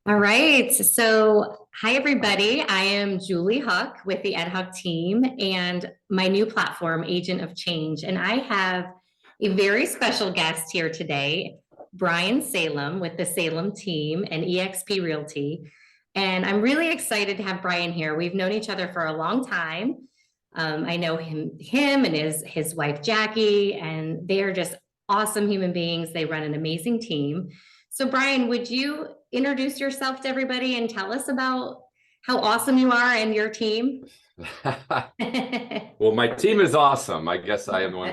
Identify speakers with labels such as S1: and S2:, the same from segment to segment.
S1: All right. So, hi, everybody. I am Julie Huck with the Ed Huck team and my new platform, Agent of Change. And I have a very special guest here today, Brian Salem with the Salem team and eXp Realty. And I'm really excited to have Brian here. We've known each other for a long time. I know him and his wife Jackie, and they are just awesome human beings. They run an amazing team. So, Brian, would you introduce yourself to everybody and tell us about how awesome you are and your team?
S2: Well, my team is awesome. I guess I am the one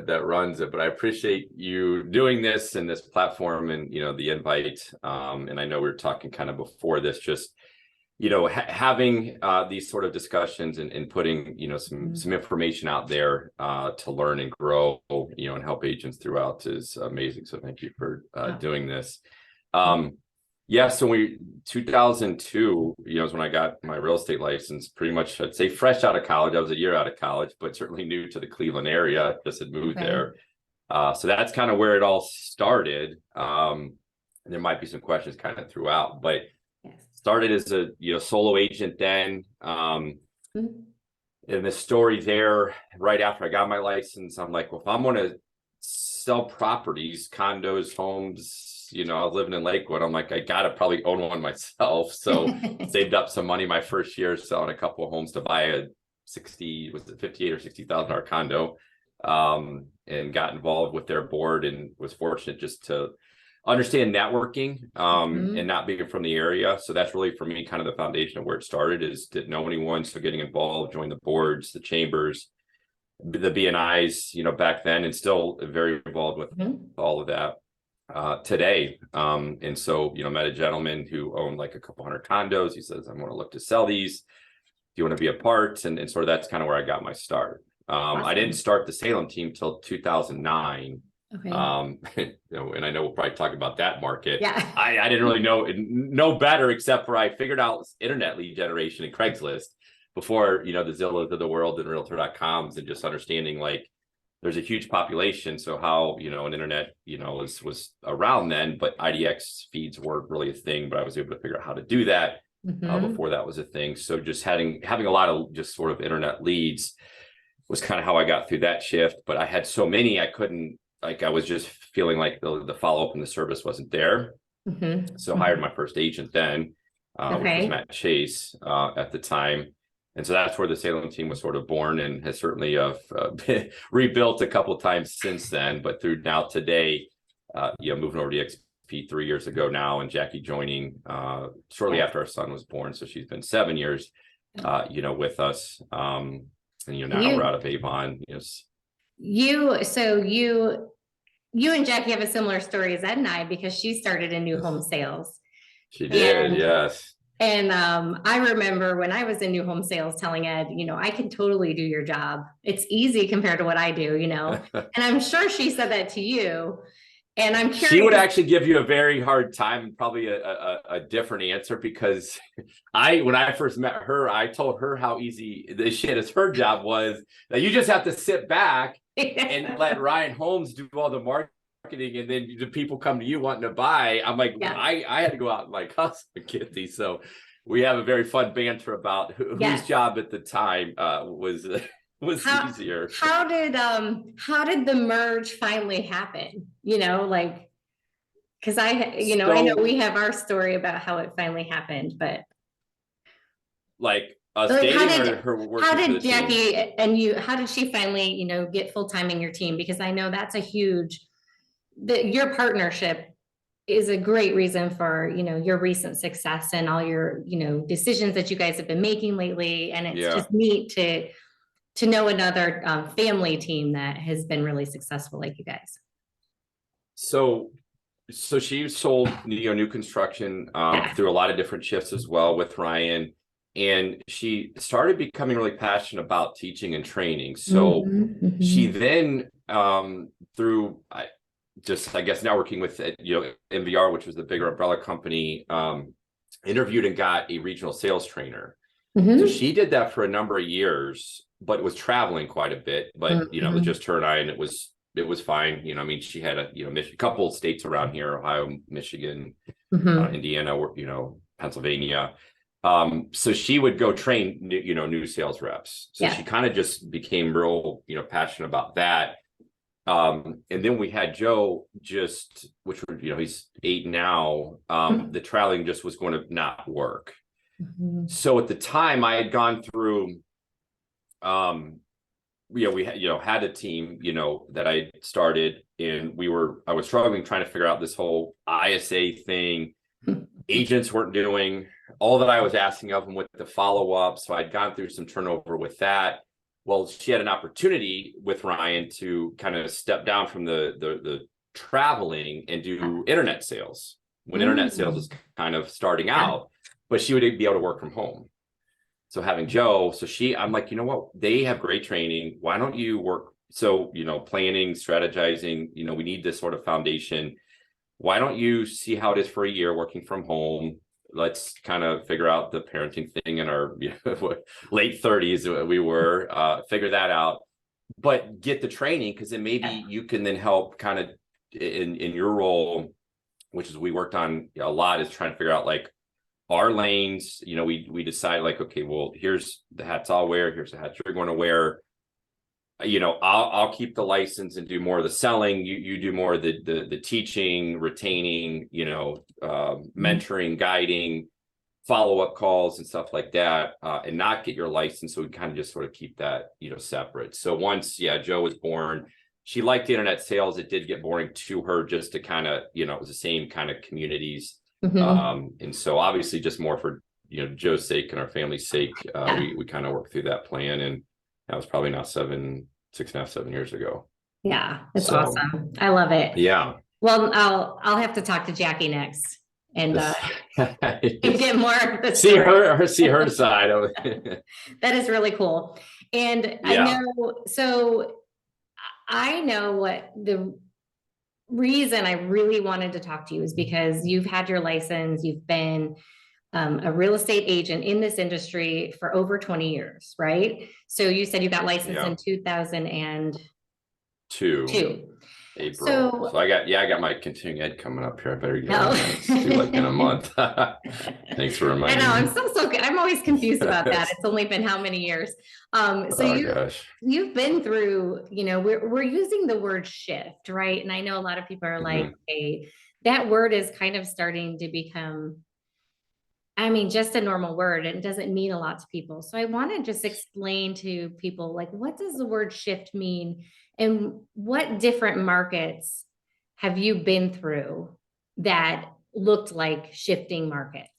S2: that runs it, but I appreciate you doing this and this platform and, the invite. And I know we were talking kind of before this, just, having these sort of discussions and putting, some information out there to learn and grow, and help agents throughout is amazing. So thank you for doing this. Yeah, so 2002, is when I got my real estate license, pretty much, I'd say fresh out of college. I was a year out of college, but certainly new to the Cleveland area, just had moved there. So that's kind of where it all started. And there might be some questions kind of throughout, but started as a, solo agent then. And the story there, right after I got my license, I'm like, well, if I'm going to sell properties, condos, homes, I was living in Lakewood. I'm like, I gotta probably own one myself. So saved up some money my first year selling a couple of homes to buy a 58 or $60,000 condo, and got involved with their board and was fortunate just to understand networking, and not being from the area. So that's really for me kind of the foundation of where it started, is didn't know anyone. So getting involved, join the boards, the chambers, the BNIs, back then, and still very involved with all of that today. And so, met a gentleman who owned like a couple hundred condos. He says, I'm going to look to sell these. Do you want to be a part? And sort of that's kind of where I got my start. Awesome. I didn't start the Salem team till 2009. Okay. And I know we'll probably talk about that market. Yeah. I didn't really know better, except for I figured out internet lead generation and Craigslist before, the Zillows of the world and Realtor.coms, and just understanding like there's a huge population. So how, an internet, was around then, but IDX feeds weren't really a thing, but I was able to figure out how to do that before that was a thing. So just having a lot of just sort of internet leads was kind of how I got through that shift. But I had so many, I couldn't, I was just feeling like the follow-up and the service wasn't there. So hired my first agent then, which was Matt Chase at the time. And so that's where the Salem team was sort of born, and has certainly been rebuilt a couple of times since then. But through now today, moving over to XP 3 years ago now, and Jackie joining shortly after our son was born. So she's been 7 years, with us. And now we're out of Avon.
S1: You and Jackie have a similar story as Ed and I, because she started in new home sales.
S2: She did, yes.
S1: And I remember when I was in new home sales telling Ed, I can totally do your job. It's easy compared to what I do, and I'm sure she said that to you. And I'm curious.
S2: She would actually give you a very hard time, probably a different answer, because when I first met her, I told her how easy this shit as her job was, that you just have to sit back and let Ryan Holmes do all the marketing, and then the people come to you wanting to buy. I'm like, I had to go out and like hustle and get these. So we have a very fun banter about whose job at the time was easier.
S1: How did the merge finally happen? Because I know we have our story about how it finally happened, but
S2: like us dating, or her working.
S1: How did Jackie and you? How did she finally, get full time in your team? Because I know that's a huge. Your partnership is a great reason for, your recent success and all your, decisions that you guys have been making lately. And it's just neat to know another family team that has been really successful like you guys.
S2: So she sold, new construction through a lot of different shifts as well with Ryan. And she started becoming really passionate about teaching and training. So she then, through, I guess networking with, MVR, which was the bigger umbrella company, interviewed and got a regional sales trainer. So she did that for a number of years, but was traveling quite a bit. But, it was just her and I, and it was it was fine. You know, I mean, she had a, you know, a couple of states around here, Ohio, Michigan,
S1: Mhm.
S2: Indiana, or, you know, Pennsylvania. So she would go train, you know, new sales reps. So
S1: Yeah.
S2: she kind of just became real, you know, passionate about that. And then we had Joe just, which were, you know, he's 8 now. The traveling just was going to not work.
S1: Mhm.
S2: So at the time I had gone through, yeah, we had, you know, had a team, you know, that I started, and I was struggling trying to figure out this whole ISA thing. Agents weren't doing all that I was asking of them with the follow-up. So I'd gone through some turnover with that. Well, she had an opportunity with Ryan to kind of step down from the traveling and do internet sales when internet sales was
S1: Mm.
S2: kind of starting
S1: Yeah.
S2: out, but she would be able to work from home. So having Joe, I'm like, you know what? They have great training. Why don't you work? So, you know, planning, strategizing, you know, we need this sort of foundation. Why don't you see how it is for a year working from home? Let's kind of figure out the parenting thing in our, you know, late 30s. We were, figure that out, but get the training, because then maybe you can then help kind of in your role, which is we worked on a lot, is trying to figure out like our lanes. You know, we decide like, okay, well, here's the hats I'll wear, here's the hats you're going to wear. You know, I'll keep the license and do more of the selling. You do more of the teaching, retaining, you know, mentoring, guiding, follow-up calls and stuff like that, and not get your license. So we kind of just sort of keep that, you know, separate. So once, yeah, Joe was born, she liked the internet sales. It did get boring to her just to kind of, you know, it was the same kind of communities.
S1: Mhm.
S2: And so obviously just more for, you know, Joe's sake and our family's sake,
S1: Yeah.
S2: we kind of worked through that plan. And that was probably now 6.5, 7 years ago.
S1: Yeah. It's
S2: So
S1: awesome. I love it.
S2: yeah.
S1: Well, I'll have to talk to Jackie next and get more of the
S2: See
S1: story.
S2: see her side of it.
S1: That is really cool. And I
S2: Yeah.
S1: know, so I know what the reason I really wanted to talk to you is because you've had your license, you've been a real estate agent in this industry for over 20 years, right? So you said you got licensed
S2: Yeah.
S1: in 2002.
S2: April.
S1: So,
S2: So I got my continuing ed coming up here. I better get
S1: no.
S2: on that. It's due like in a month. Thanks for
S1: I know,
S2: reminding
S1: I'm
S2: me.
S1: so good. I'm always confused about that. It's only been how many years? So
S2: Oh gosh.
S1: you've been through, you know, we're using the word shift, right? And I know a lot of people are like,
S2: Mhm.
S1: hey, that word is kind of starting to become, I mean, just a normal word, and it doesn't mean a lot to people. So I want to just explain to people, like, what does the word shift mean? And what different markets have you been through that looked like shifting markets?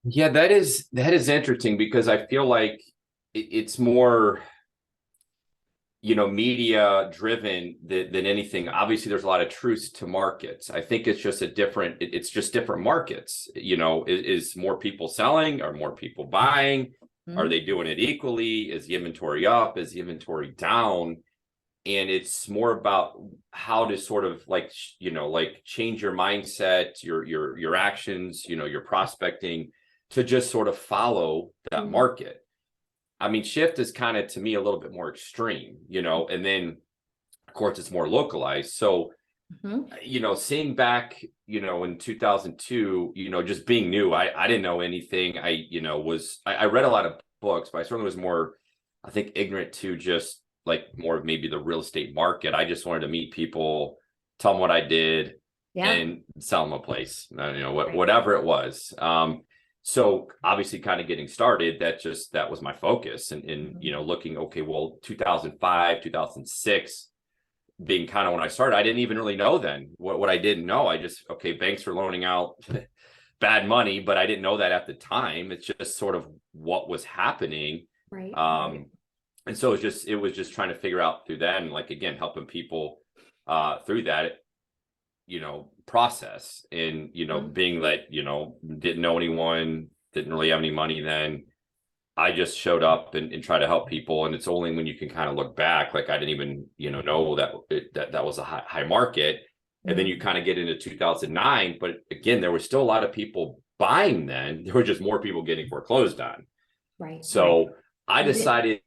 S2: Yeah, that is interesting, because I feel like it's more, you know, media driven than anything. Obviously there's a lot of truths to markets. I think it's just it's just different markets. You know, is more people selling? Are more people buying? Are
S1: Hmm?
S2: they doing it equally? Is the inventory up? Is the inventory down? And it's more about how to sort of like, you know, like change your mindset, your actions, you know, your prospecting, to just sort of follow that
S1: Mhm.
S2: market. I mean, shift is kind of, to me, a little bit more extreme, you know, and then of course it's more localized. So,
S1: Mhm.
S2: you know, seeing back, you know, in 2002, you know, just being new, I didn't know anything. You know, I read a lot of books, but I certainly was more, I think, ignorant to just like more of maybe the real estate market. I just wanted to meet people, tell them what I did,
S1: Yeah.
S2: and sell them a place, you know,
S1: Right.
S2: whatever it was. So obviously kind of getting started, that was my focus. And you
S1: Mhm.
S2: know, looking, okay, well, 2005, 2006 being kind of when I started, I didn't even really know then what I didn't know. I just, okay, banks were loaning out bad money, but I didn't know that at the time. It's just sort of what was happening.
S1: Right. Right.
S2: Um, and so it was just trying to figure out through that, and like, again, helping people through that, you know, process. And, you know,
S1: Mhm.
S2: being that, you know, didn't know anyone, didn't really have any money then. I just showed up and tried to help people. And it's only when you can kind of look back, like I didn't even, you know that that was a high market. And then you
S1: Mhm.
S2: kind of get into 2009. But again, there was still a lot of people buying then. There were just more people getting foreclosed on.
S1: Right. Right.
S2: So I
S1: And
S2: decided,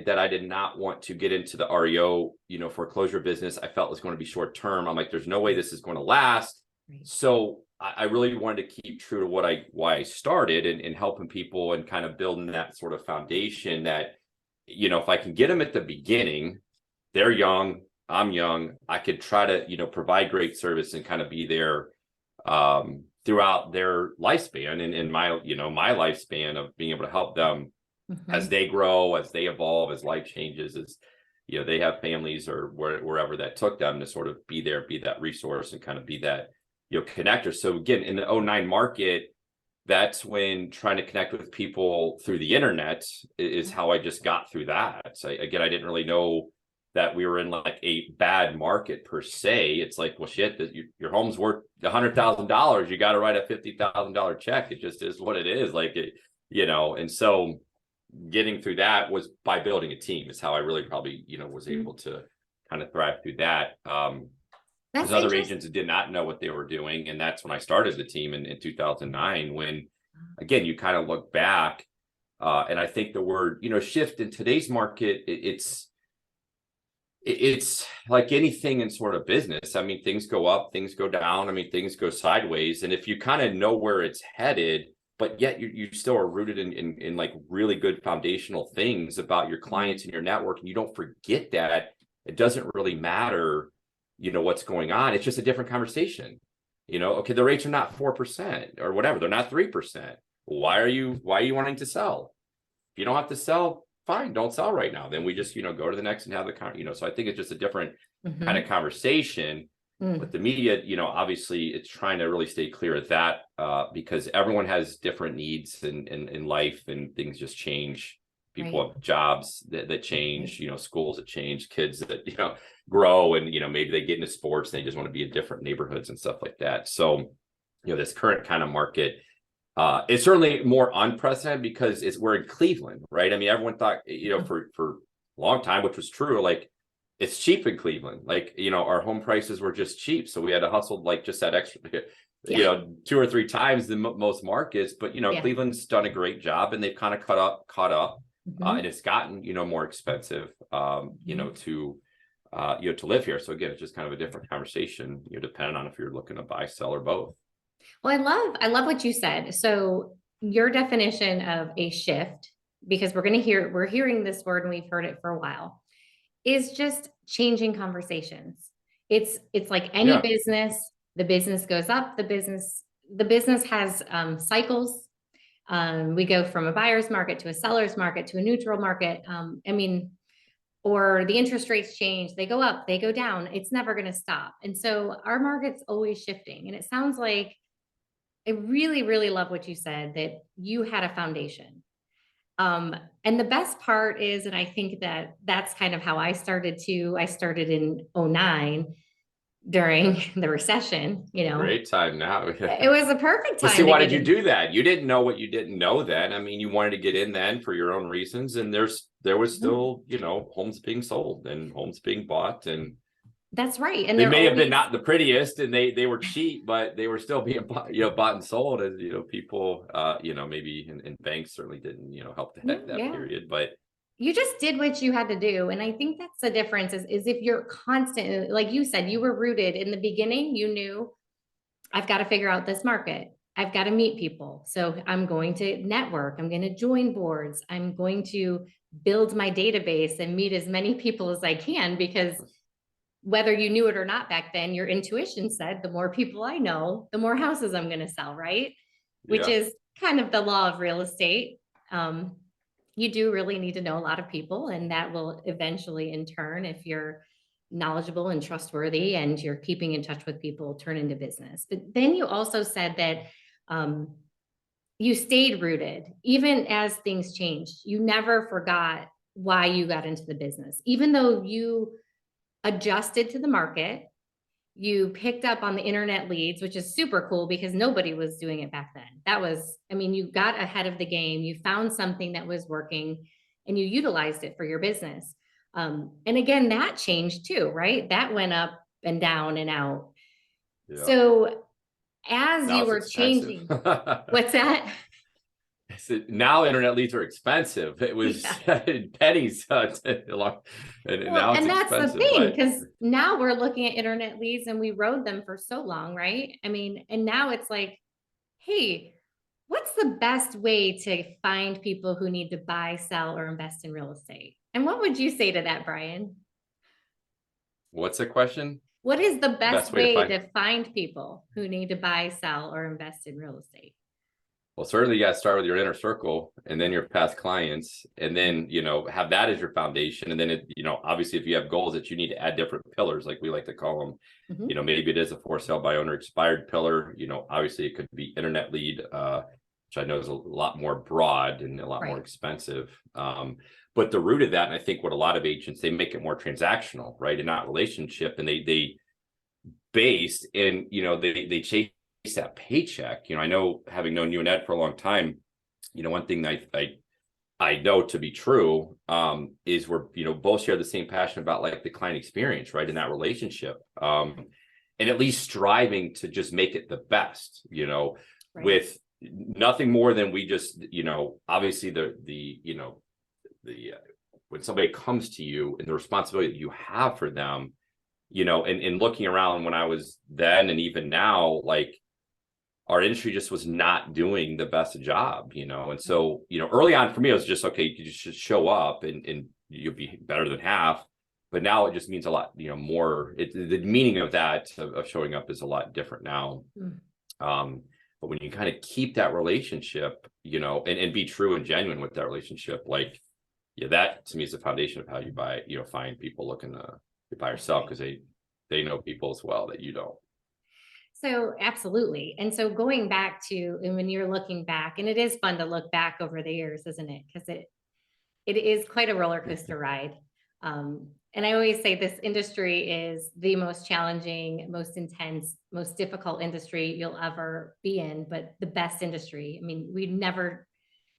S2: that I did not want to get into the REO, foreclosure business. I felt it was going to be short term. I'm like, there's no way this is going to last.
S1: Right.
S2: So I really wanted to keep true to why I started and helping people and kind of building that sort of foundation that, if I can get them at the beginning, they're young, I'm young, I could try to, provide great service and kind of be there throughout their lifespan and my lifespan of being able to help them as they grow, as they evolve, as life changes, as they have families or wherever that took them to sort of be there, be that resource and kind of be that connector. So again, in the '09 market, that's when trying to connect with people through the internet is how I just got through that. So again, I didn't really know that we were in like a bad market per se. It's like, well, shit, your home's worth $100,000. You got to write a $50,000 check. It just is what it is. Like it, and so getting through that was by building a team is how I really probably, was able to kind of thrive through that. Because other agents did not know what they were doing. And that's when I started the team in 2009, when, again, you kind of look back and I think the word, shift in today's market, it's like anything in sort of business. I mean, things go up, things go down. I mean, things go sideways. And if you kind of know where it's headed, but yet you still are rooted in like really good foundational things about your clients and your network, and you don't forget that, it doesn't really matter, what's going on. It's just a different conversation. Okay, the rates are not 4% or whatever, they're not 3%. Why are you wanting to sell? If you don't have to sell, fine, don't sell right now. Then we just, go to the next and have the so I think it's just a different kind of conversation. But the media, obviously it's trying to really stay clear of that because everyone has different needs in life, and things just change. People have jobs that change, schools that change, kids that, grow, and, maybe they get into sports and they just want to be in different neighborhoods and stuff like that. So, this current kind of market, it's certainly more unprecedented because we're in Cleveland, right? I mean, everyone thought, for a long time, which was true, like, it's cheap in Cleveland. Like, our home prices were just cheap. So we had to hustle like just that extra, 2 or 3 times the most markets. But, Cleveland's done a great job, and they've kind of caught up. And it's gotten, more expensive, to live here. So again, it's just kind of a different conversation, depending on if you're looking to buy, sell, or both.
S1: Well, I love what you said. So your definition of a shift, because we're hearing this word and we've heard it for a while, is just changing conversations. It's like any business, the business goes up, the business has cycles. We go from a buyer's market to a seller's market to a neutral market. Or the interest rates change, they go up, they go down. It's never going to stop. And so our market's always shifting. And it sounds like, I really, really love what you said, that you had a foundation. And the best part is, and I think that's kind of how I started too. I started in '09 during the recession,
S2: Great time now.
S1: It was a perfect time.
S2: See, why did you do that? You didn't know what you didn't know then. I mean, you wanted to get in then for your own reasons, and there was still, homes being sold and homes being bought, and
S1: that's right. And
S2: they may have been not the prettiest, and they were cheap, but they were still being bought and sold, as people maybe in banks certainly didn't help that period, but
S1: you just did what you had to do. And I think that's the difference is if you're constantly, like you said, you were rooted in the beginning, you knew, I've got to figure out this market. I've got to meet people. So I'm going to network. I'm going to join boards. I'm going to build my database and meet as many people as I can, because whether you knew it or not back then, your intuition said, the more people I know, the more houses I'm going to sell, right? Which is kind of the law of real estate. You do really need to know a lot of people, and that will eventually, in turn, if you're knowledgeable and trustworthy and you're keeping in touch with people, turn into business. But then you also said that you stayed rooted, even as things changed. You never forgot why you got into the business, even though you adjusted to the market. You picked up on the internet leads, which is super cool because nobody was doing it back then. You got ahead of the game. You found something that was working and you utilized it for your business. And again, that changed too, right? That went up and down and out. Yeah. So as
S2: now
S1: you were changing, what's that?
S2: now internet leads are expensive. It was pennies along, and now it's
S1: and that's the
S2: expensive.
S1: thing,
S2: But
S1: because now we're looking at internet leads and we rode them for so long, right? I mean, and now it's like, hey, what's the best way to find people who need to buy, sell, or invest in real estate? And what would you say to that, Brian?
S2: what's the question?
S1: What is the
S2: The
S1: best
S2: best way to
S1: way
S2: find?
S1: to find people who need to buy, sell, or invest in real estate?
S2: Well, certainly you got to start with your inner circle and then your past clients, and then, have that as your foundation. And then obviously if you have goals that you need to add different pillars, like we like to call them,
S1: Mhm.
S2: maybe it is a for sale by owner expired pillar, obviously it could be internet lead, which I know is a lot more broad and a lot more
S1: Right.
S2: expensive. But the root of that, and I think what a lot of agents, they make it more transactional, right? And not relationship. And they based in, they chase that paycheck. I know, having known you and Ed for a long time, one thing I know to be true, is we're, both share the same passion about like the client experience, right? In that relationship. And at least striving to just make it the best,
S1: Right.
S2: with nothing more than we just, obviously when somebody comes to you and the responsibility that you have for them, and looking around when I was then and even now, like our industry just was not doing the best job, and so, early on for me, it was just, okay, you just should show up and you'll be better than half. But now it just means a lot, more. The meaning of that, of showing up, is a lot different now.
S1: Mm.
S2: But when you kind of keep that relationship, and be true and genuine with that relationship, like, that to me is the foundation of how you find people looking to buy yourself, because they know people as well that you don't.
S1: So absolutely. And so going back to, and when you're looking back, and it is fun to look back over the years, isn't it? Because it is quite a roller coaster ride. And I always say this industry is the most challenging, most intense, most difficult industry you'll ever be in, but the best industry. I mean, we never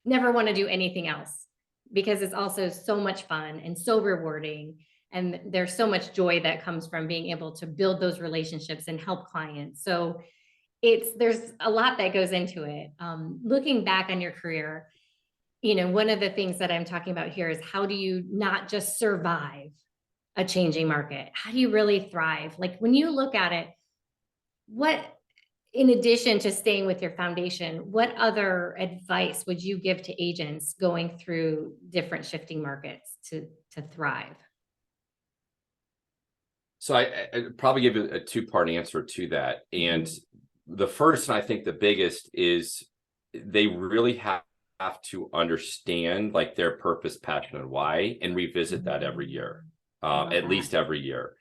S1: want to do anything else, because it's also so much fun and so rewarding. And there's so much joy that comes from being able to build those relationships and help clients. So there's a lot that goes into it. Looking back on your career, one of the things that I'm talking about here is, how do you not just survive a changing market? How do you really thrive? Like, when you look at it, what, in addition to staying with your foundation, what other advice would you give to agents going through different shifting markets to thrive?
S2: So I'd probably give a two-part answer to that. And the first, and I think the biggest, is they really have to understand like their purpose, passion, and why, and revisit that every year, at least every year.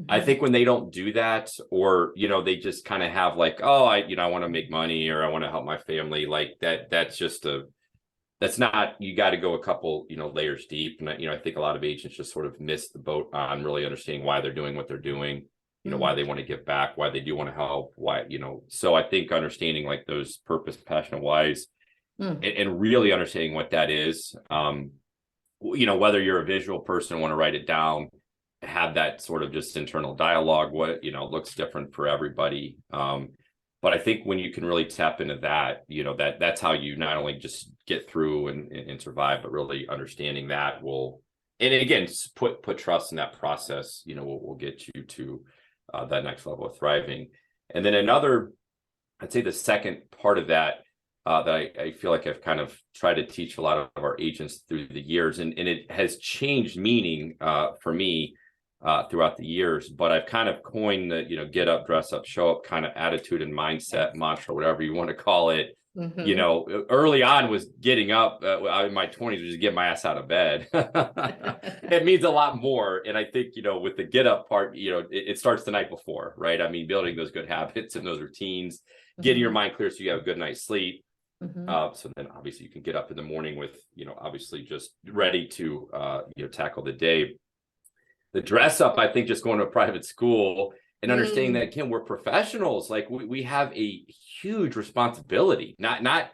S2: I think when they don't do that, or, they just kind of have like, oh, I want to make money, or I want to help my family, like that's not, you got to go a couple, layers deep. And, I think a lot of agents just sort of miss the boat on really understanding why they're doing what they're doing, why they want to give back, why they do want to help, why, so I think understanding like those purpose, passion, and whys, and really understanding what that is, whether you're a visual person and want to write it down, have that sort of just internal dialogue, what, looks different for everybody. But I think when you can really tap into that, that's how you not only just get through and survive, but really understanding that will, and again, put trust in that process, will get you to that next level of thriving. And then I'd say the second part of that, that I feel like I've kind of tried to teach a lot of our agents through the years, and it has changed meaning for me throughout the years, but I've kind of coined the, get up, dress up, show up kind of attitude and mindset, mantra, whatever you want to call it. Early on was getting up, in my 20s, was just get my ass out of bed. It means a lot more. And I think, with the get up part, it starts the night before, right? I mean, building those good habits and those routines, getting your mind clear so you have a good night's sleep. So then obviously you can get up in the morning with, obviously just ready to, tackle the day. The dress up, I think, just going to a private school and understanding that, again, we're professionals. Like we have a huge responsibility, not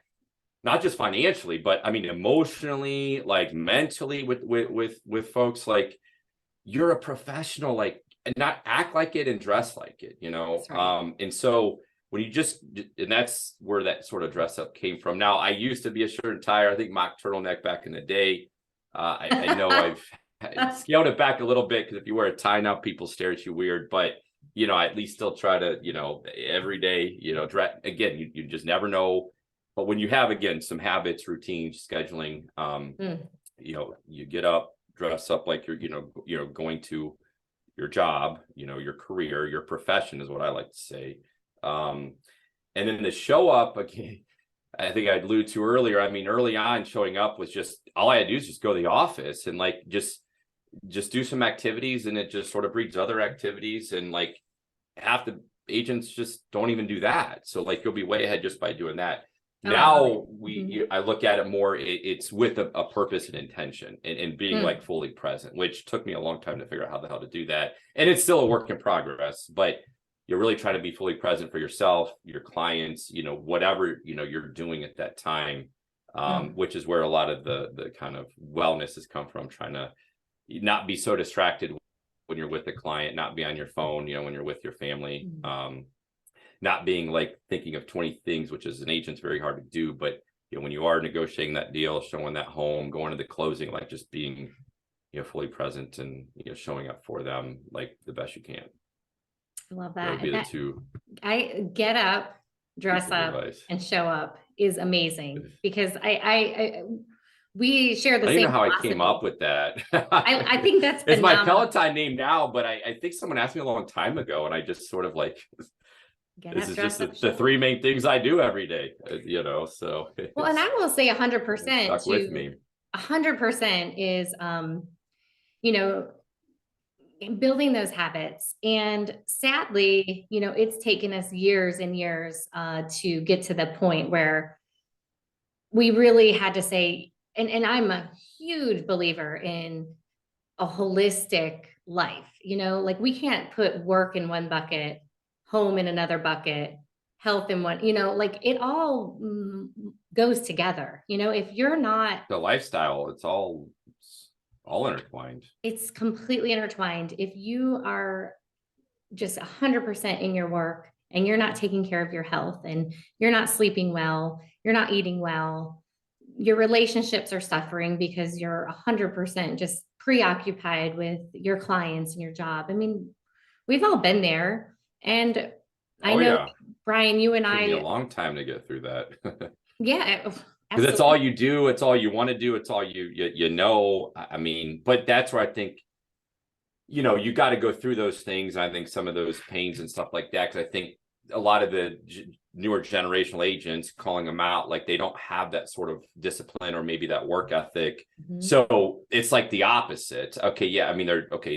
S2: just financially, but I mean, emotionally, like mentally with folks. Like, you're a professional, like, and not act like it and dress like it,
S1: That's right.
S2: And so when you just, and that's where that sort of dress up came from. Now, I used to be a shirt and tie, I think mock turtleneck back in the day. I know I've scaled it back a little bit, because if you wear a tie now, people stare at you weird, but I at least still try to, every day, again, you just never know. But when you have, again, some habits, routines, scheduling, you get up, dress up like you're going to your job, your career, your profession is what I like to say. And then the show up, again, I think I alluded to earlier. I mean, early on, showing up was just, all I had to do is just go to the office and like just do some activities, and it just sort of breeds other activities. And like half the agents just don't even do that. So like you'll be way ahead just by doing that. Now I look at it more, it's with a purpose and intention, and being like fully present, which took me a long time to figure out how the hell to do that. And it's still a work in progress, but you're really trying to be fully present for yourself, your clients, whatever, you're doing at that time, which is where a lot of the kind of wellness has come from, trying to not be so distracted when you're with a client, not be on your phone, when you're with your family, not being like thinking of 20 things, which as an agent's very hard to do. But when you are negotiating that deal, showing that home, going to the closing, like just being fully present and showing up for them like the best you can.
S1: I love
S2: That would
S1: that.
S2: be the two.
S1: I get up, dress up,
S2: advice.
S1: and show up is amazing, because we share the
S2: I don't
S1: same
S2: even know how I
S1: philosophy.
S2: came up with that.
S1: I think that's
S2: it's my
S1: phenomenal.
S2: Peloton name now, but I think someone asked me a long time ago, and I just sort of like, this is just the three main things I do every day, so.
S1: Well, and I will say 100%
S2: stuck with me.
S1: 100% is, building those habits. And sadly, it's taken us years and years to get to the point where we really had to say, and I'm a huge believer in a holistic life, like we can't put work in one bucket, home in another bucket, health in one, like it all goes together. If you're not
S2: the lifestyle, it's all intertwined.
S1: It's completely intertwined. If you are just 100% in your work and you're not taking care of your health, and you're not sleeping well, you're not eating well, your relationships are suffering because you're 100% just preoccupied with your clients and your job. I mean, we've all been there. And I know, Brian, you and
S2: Took me a long time to get through that.
S1: Yeah.
S2: Because it's all you do, it's all you want to do, it's all I mean, but that's where I think, you got to go through those things. I think some of those pains and stuff like that, because I think a lot of the newer generational agents, calling them out, like they don't have that sort of discipline or maybe that work ethic. So it's like the opposite. Okay, yeah, I mean,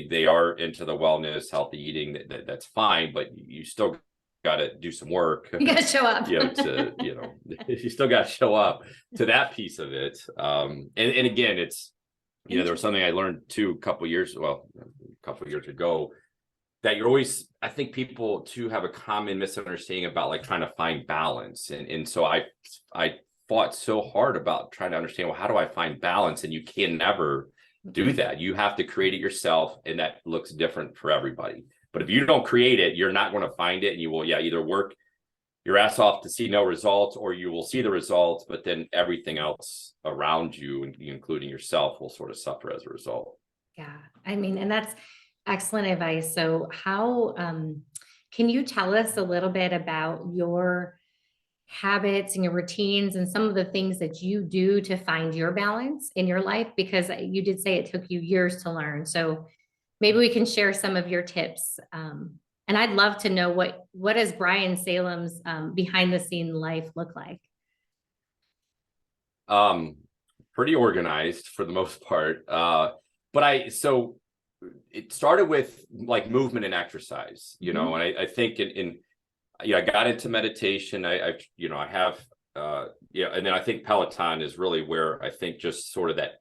S2: they are into the wellness, healthy eating, that's fine, but you still got to do some work.
S1: You got to show up.
S2: You still got to show up to that piece of it. And again, it's, there was something I learned too a couple of years ago, that you're always, I think people too have a common misunderstanding about like trying to find balance. And so I fought so hard about trying to understand, well, how do I find balance? And you can never do that. You have to create it yourself. And that looks different for everybody. But if you don't create it, you're not going to find it. And you will, either work your ass off to see no results, or you will see the results, but then everything else around you, including yourself, will sort of suffer as a result.
S1: Yeah. I mean, and that's excellent advice. So how, can you tell us a little bit about your habits and your routines and some of the things that you do to find your balance in your life? Because you did say it took you years to learn. So maybe we can share some of your tips. And I'd love to know what does Brian Salem's behind the scene life look like?
S2: Pretty organized for the most part. So it started with like movement and exercise, and I think I got into meditation. I have, and then I think Peloton is really where I think just sort of that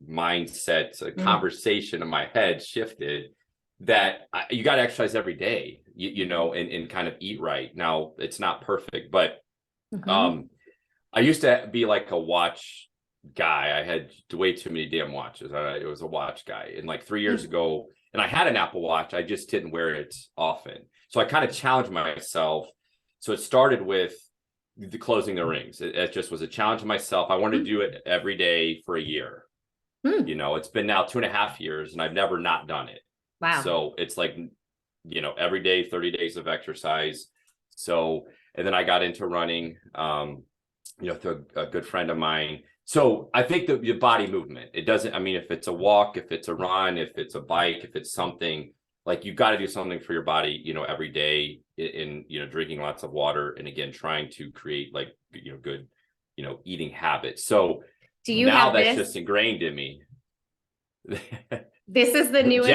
S2: mindset, conversation in my head shifted, that you got to exercise every day, and kind of eat right. Now it's not perfect, but I used to be like a watch guy. I had way too many damn watches. It was a watch guy. And like 3 years ago, and I had an Apple Watch, I just didn't wear it often. So I kind of challenged myself. So it started with the closing the rings. It just was a challenge to myself. I wanted to do it every day for a year. You know, it's been now 2.5 years and I've never not done it.
S1: Wow.
S2: So it's like, you know, every day, 30 days of exercise. So, and then I got into running, you know, through a good friend of mine. So I think the body movement, it doesn't, I mean, if it's a walk, if it's a run, if it's a bike, if it's something, like you got to do something for your body, you know, every day in, you know, drinking lots of water. And again, trying to create like, you know, good, you know, eating habits. So
S1: do you
S2: now
S1: have
S2: that's
S1: this?
S2: just ingrained in me.
S1: This is the newest.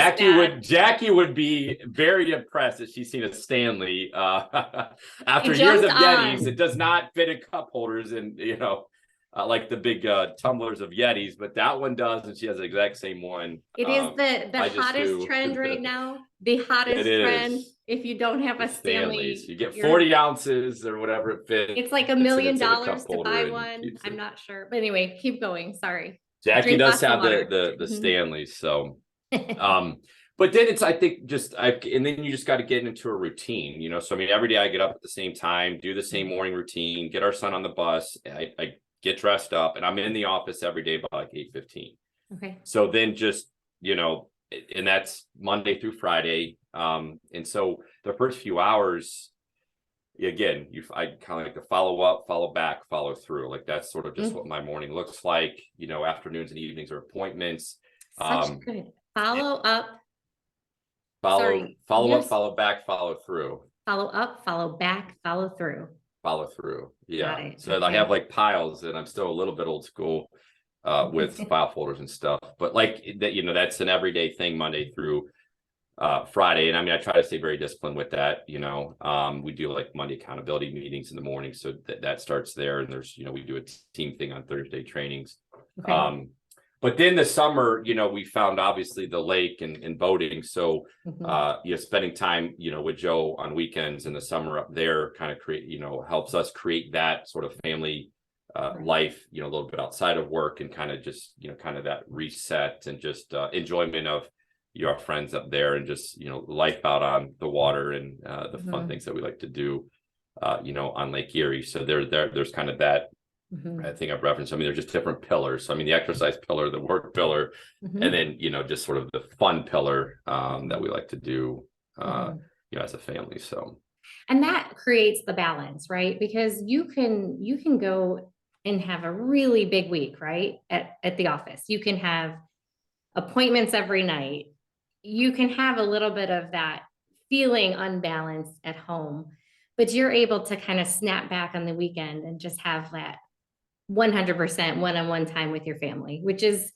S2: Jackie would be very impressed that she's seen a Stanley after
S1: It
S2: years of
S1: jumped
S2: Yetis.
S1: on.
S2: It does not fit in cup holders and, you know, like the big tumblers of Yetis, but that one does, and she has the exact same one.
S1: It is the
S2: I just
S1: hottest
S2: do.
S1: trend right now. The hottest
S2: It
S1: trend.
S2: is.
S1: If you don't have
S2: The
S1: a Stanley,
S2: Stanleys. You get 40 ounces or whatever it fits.
S1: it's like $1
S2: and
S1: million
S2: it's in a cup
S1: to
S2: holder
S1: buy
S2: and
S1: one.
S2: keeps
S1: I'm
S2: it.
S1: not sure, but anyway, keep going. Sorry.
S2: Jackie
S1: Drink
S2: does
S1: lots of
S2: have
S1: water.
S2: the Stanleys, so but then it's, I think, and then you just got to get into a routine, you know. So I mean, every day I get up at the same time, do the same morning routine, get our son on the bus, I get dressed up, and I'm in the office every day by like 8:15.
S1: Okay.
S2: So then just, you know, and that's Monday through Friday. And so the first few hours, again, I kind of like to follow up, follow back, follow through. Like that's sort of just what my morning looks like. You know, afternoons and evenings are appointments.
S1: Such good follow up.
S2: Follow up, follow back, follow through.
S1: Follow up, follow back, follow through.
S2: Follow through. Yeah. So
S1: okay.
S2: I have like piles, and I'm still a little bit old school with file folders and stuff. But like that, you know, that's an everyday thing, Monday through Friday. And I mean, I try to stay very disciplined with that. You know, we do like Monday accountability meetings in the morning, so that starts there. And there's, you know, we do a team thing on Thursday trainings. Okay. But then the summer, you know, we found obviously the lake and boating. So, you know, spending time, you know, with Joe on weekends in the summer up there kind of helps us create that sort of family life, you know, a little bit outside of work, and kind of just, you know, kind of that reset and just enjoyment of your friends up there, and just, you know, life out on the water and the fun things that we like to do, you know, on Lake Erie. So there's kind of that. I think I've referenced, I mean, they're just different pillars. So, I mean, the exercise pillar, the work pillar, and then, you know, just sort of the fun pillar that we like to do, you know, as a family. So,
S1: and that creates the balance, right? Because you can go and have a really big week, right? At the office, you can have appointments every night. You can have a little bit of that feeling unbalanced at home, but you're able to kind of snap back on the weekend and just have that 100% one-on-one time with your family, which is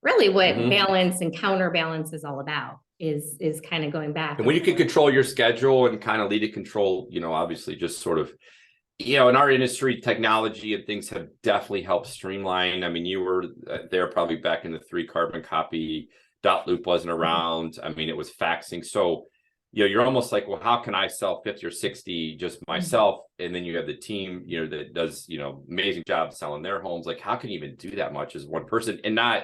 S1: really what balance and counterbalance is all about, is kind of going back.
S2: And when you can control your schedule and kind of lead to control, you know, obviously just sort of, you know, in our industry, technology and things have definitely helped streamline. I mean, you were there probably back in the 3-carbon copy, dot loop wasn't around. I mean, it was faxing. So, you know, you're almost like, well, how can I sell 50 or 60 just myself? And then you have the team, you know, that does, you know, amazing job selling their homes. Like, how can you even do that much as one person? And not,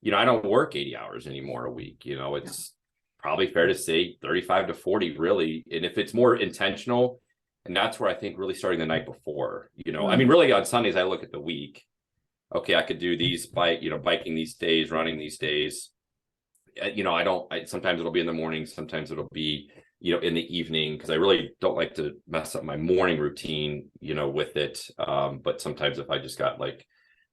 S2: you know, I don't work 80 hours anymore a week. You know, it's probably fair to say 35 to 40 really. And if it's more intentional, and that's where I think really starting the night before, you know, I mean, really on Sundays, I look at the week. Okay, I could do these biking these days, running these days. You know, sometimes it'll be in the morning, sometimes it'll be, you know, in the evening, because I really don't like to mess up my morning routine, you know, with it. But sometimes if I just got like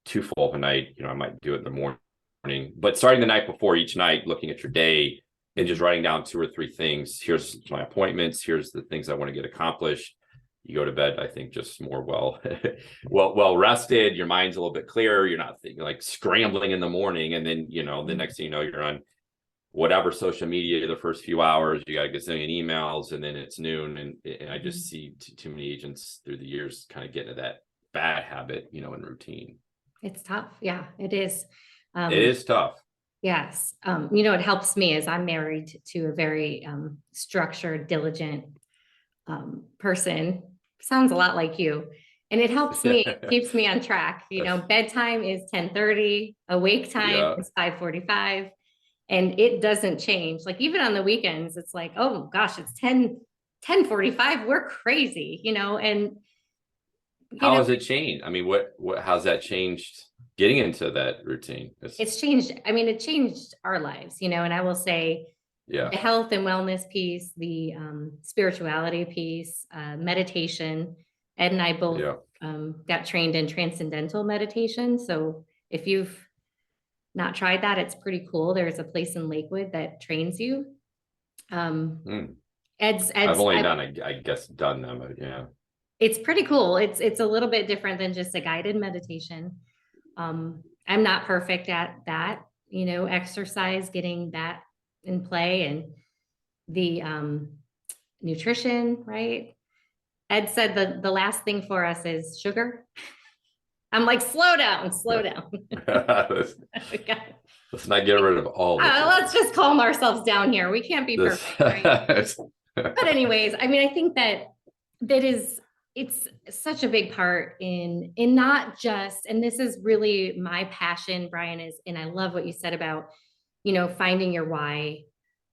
S2: too full of a night, you know, I might do it in the morning. But starting the night before each night, looking at your day and just writing down 2 or 3 things. Here's my appointments. Here's the things I want to get accomplished. You go to bed, I think, just more well rested. Your mind's a little bit clearer. You're not thinking, like scrambling in the morning. And then, you know, the next thing you know, you're on whatever social media the first few hours. You got a gazillion emails, and then it's noon. And I just see too many agents through the years kind of get into that bad habit, you know, and routine.
S1: It's tough. Yeah, it is.
S2: It is tough.
S1: Yes. You know, it helps me as I'm married to a very structured, diligent person. Sounds a lot like you. And it helps me, it keeps me on track. You know, bedtime is 10:30, awake time is 5:45. And it doesn't change. Like even on the weekends, it's like, oh gosh, it's 10 10:45, we're crazy, and
S2: How has it changed? I mean, how's that changed getting into that routine?
S1: it's changed. I mean, it changed our lives, and I will say
S2: Yeah.
S1: the health and wellness piece, the spirituality piece, meditation. Ed and I both got trained in transcendental meditation. So if you've not tried that, it's pretty cool. There's a place in Lakewood that trains you.
S2: I've only done them, but yeah.
S1: It's pretty cool. It's a little bit different than just a guided meditation. I'm not perfect at that, exercise, getting that in play, and the nutrition, right? Ed said the last thing for us is sugar. I'm like, slow down.
S2: Let's not get rid of all of it.
S1: Let's just calm ourselves down here. We can't be perfect, right? But anyways, I mean, I think it's such a big part in not just, and this is really my passion, Brian, and I love what you said about, finding your why,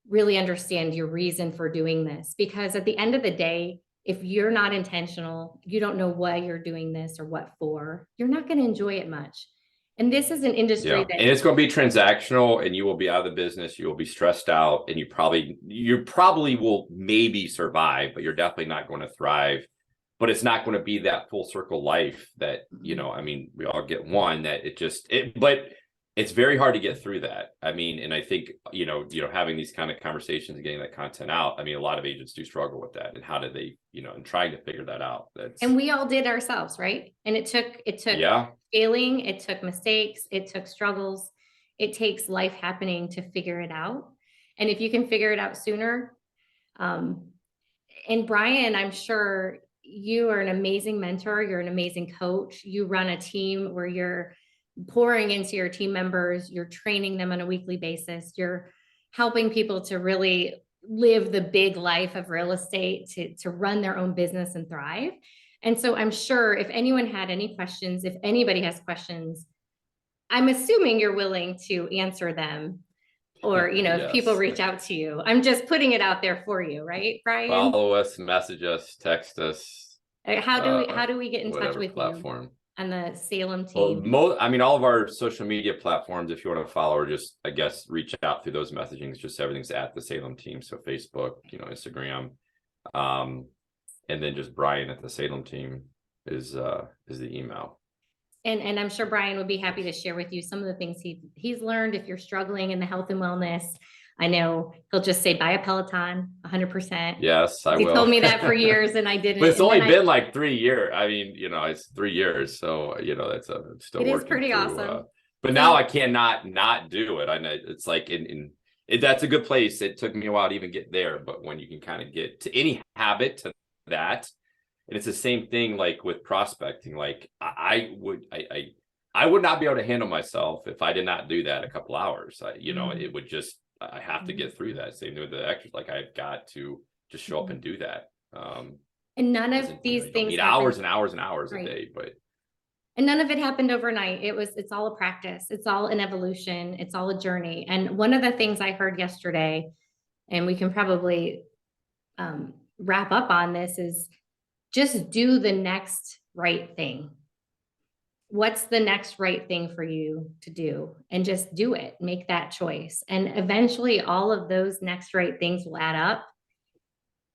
S1: really understand your reason for doing this. Because at the end of the day, if you're not intentional, you don't know why you're doing this or what for, you're not going to enjoy it much. And this is an industry that,
S2: and it's going to be transactional, and you will be out of the business. You will be stressed out, and you probably will maybe survive, but you're definitely not going to thrive. But it's not going to be that full circle life that, I mean, we all get one that but it's very hard to get through that. I mean, and I think, having these kind of conversations and getting that content out, I mean, a lot of agents do struggle with that. And how do they, and trying to figure that out.
S1: And we all did ourselves, right? And it took failing, it took mistakes, it took struggles. It takes life happening to figure it out. And if you can figure it out sooner, and Brian, I'm sure you are an amazing mentor. You're an amazing coach. You run a team where you're pouring into your team members. You're training them on a weekly basis. You're helping people to really live the big life of real estate, to run their own business and thrive. And so I'm sure if anyone had any questions, if anybody has questions, I'm assuming you're willing to answer them. Or,
S2: Yes.
S1: if people reach out to you, I'm just putting it out there for you, right, Brian?
S2: Follow us, message us, text us.
S1: How do we get in touch with platform you and the Salem team?
S2: Well, I mean, all of our social media platforms, if you want to follow, or just, I guess, reach out through those messagings, just everything's at the Salem team. So Facebook, Instagram, and then just Brian at the Salem team is the email.
S1: And I'm sure Brian would be happy to share with you some of the things he's learned. If you're struggling in the health and wellness, I know he'll just say, buy a Peloton 100%.
S2: Yes, I will.
S1: He told me that for years and I didn't.
S2: But it's only been like 3 years. I mean, it's 3 years. So, that's still working.
S1: It is pretty awesome.
S2: But now I cannot not do it. I know it's like that's a good place. It took me a while to even get there. But when you can kind of get to any habit to that, and it's the same thing like with prospecting. Like I would not be able to handle myself if I did not do that a couple hours. It would just, I have to get through that. Same with the extras. Like I've got to just show up and do that.
S1: And none of these things
S2: need hours and hours and hours a day,
S1: and none of it happened overnight. It's all a practice. It's all an evolution. It's all a journey. And one of the things I heard yesterday, and we can probably wrap up on this, is just do the next right thing. What's the next right thing for you to do? And just do it. Make that choice. And eventually all of those next right things will add up.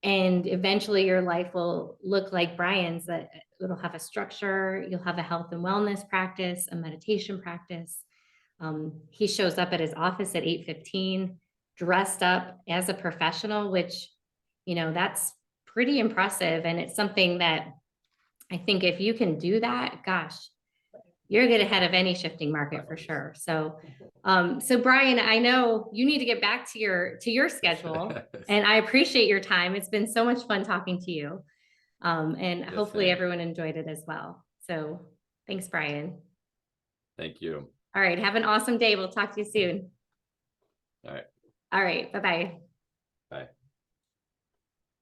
S1: And eventually your life will look like Brian's, that it'll have a structure. You'll have a health and wellness practice, a meditation practice. He shows up at his office at 8:15, dressed up as a professional, which, that's pretty impressive. And it's something that I think if you can do that, gosh, you're get ahead of any shifting market for sure. So, Brian, I know you need to get back to your schedule, and I appreciate your time. It's been so much fun talking to you. And hopefully everyone enjoyed it as well. So thanks, Brian.
S2: Thank you.
S1: All right. Have an awesome day. We'll talk to you soon.
S2: All right.
S1: All right. Bye-bye.
S2: Bye.